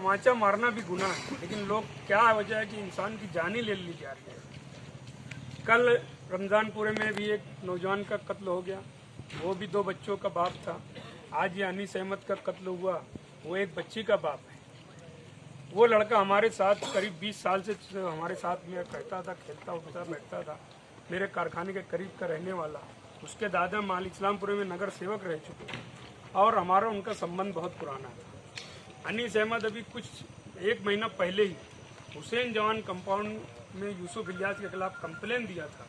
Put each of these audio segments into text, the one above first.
तमाचा मारना भी गुनाह है, लेकिन लोग क्या वजह है कि इंसान की जान ही ले ली जा रही है। कल रमज़ानपुरे में भी एक नौजवान का कत्ल हो गया, वो भी 2 बच्चों का बाप था। आज ये अनीस अहमद का कत्ल हुआ, वो एक बच्ची का बाप है। वो लड़का हमारे साथ करीब 20 साल से हमारे साथ में रहता था, खेलता उठता बैठता था, मेरे कारखाने के करीब का रहने वाला। उसके दादा माल इस्लामपुरे में नगर सेवक रह चुके हैं और हमारा उनका संबंध बहुत पुराना था। अनीस अहमद अभी कुछ 1 महीना पहले ही हुसैन जवान कंपाउंड में यूसुफ इलियास के खिलाफ कंप्लेन दिया था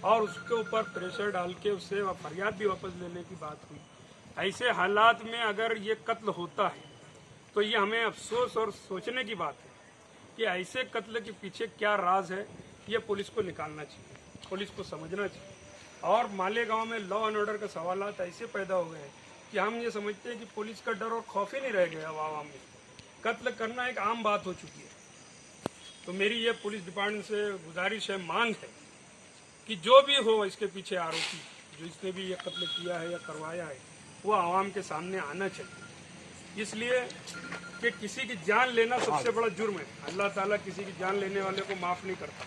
और उसके ऊपर प्रेशर डाल के उससे फरियाद भी वापस लेने की बात हुई। ऐसे हालात में अगर ये कत्ल होता है तो ये हमें अफसोस और सोचने की बात है कि ऐसे कत्ल के पीछे क्या राज है। ये पुलिस को निकालना चाहिए, पुलिस को समझना चाहिए। और मालेगांव में लॉ एंड ऑर्डर के सवालात ऐसे पैदा हो गए हैं कि हम ये समझते हैं कि पुलिस का डर और खौफ ही नहीं रह गया आवाम में। कत्ल करना एक आम बात हो चुकी है। तो मेरी ये पुलिस डिपार्टमेंट से गुजारिश है, मांग है कि जो भी हो इसके पीछे आरोपी, जो इसने भी ये कत्ल किया है या करवाया है, वो आवाम के सामने आना चाहिए। इसलिए कि किसी की जान लेना सबसे बड़ा जुर्म है। अल्लाह ताला किसी की जान लेने वाले को माफ़ नहीं करता।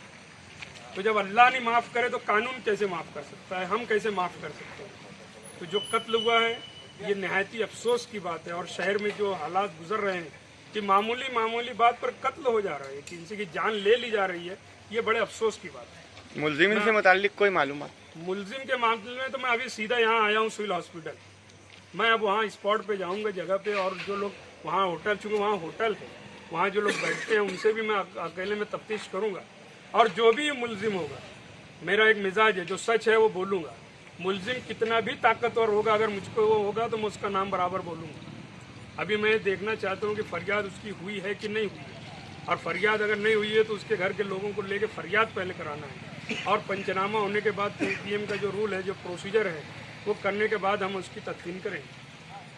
तो जब अल्लाह नहीं माफ़ करे तो कानून कैसे माफ़ कर सकता है, हम कैसे माफ़ कर सकते हैं। तो जो कत्ल हुआ है ये नहायती अफसोस की बात है। और शहर में जो हालात गुजर रहे हैं कि मामूली बात पर कत्ल हो जा रहा है, किसी की जान ले ली जा रही है, ये बड़े अफसोस की बात है। मुलजिम से मुताल्लिक कोई मालूमात? मुलजिम के मामले में तो मैं अभी सीधा यहाँ आया हूँ सिविल हॉस्पिटल। मैं अब वहाँ स्पॉट पे जाऊँगा जगह पे, और जो लोग वहाँ होटल, चूँकि वहाँ होटल है, वहाँ जो लोग बैठते हैं उनसे भी मैं अकेले में तफ्तीश करूँगा। और जो भी मुलजिम होगा, मेरा एक मिजाज है, जो सच है वो बोलूँगा। मुलजिम कितना भी ताकतवर होगा, अगर मुझको वो होगा तो मैं उसका नाम बराबर बोलूँगा। अभी मैं देखना चाहता हूँ कि फरियाद उसकी हुई है कि नहीं हुई है, और फरियाद अगर नहीं हुई है तो उसके घर के लोगों को लेके फरियाद पहले कराना है, और पंचनामा होने के बाद पीएम का जो रूल है, जो प्रोसीजर है, वो करने के बाद हम उसकी तदफीन करेंगे।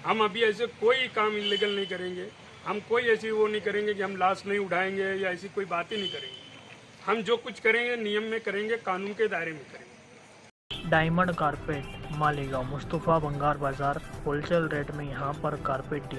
हम अभी ऐसे कोई काम इलीगल नहीं करेंगे, हम कोई ऐसी वो नहीं करेंगे कि हम लाश नहीं उठाएंगे या ऐसी कोई बात ही नहीं करेंगे। हम जो कुछ करेंगे नियम में करेंगे, कानून के दायरे में करेंगे। डायमंड कारपेट मालेगांव मुस्तफ़ा बंगार बाजार होलसेल रेट में यहाँ पर कारपेट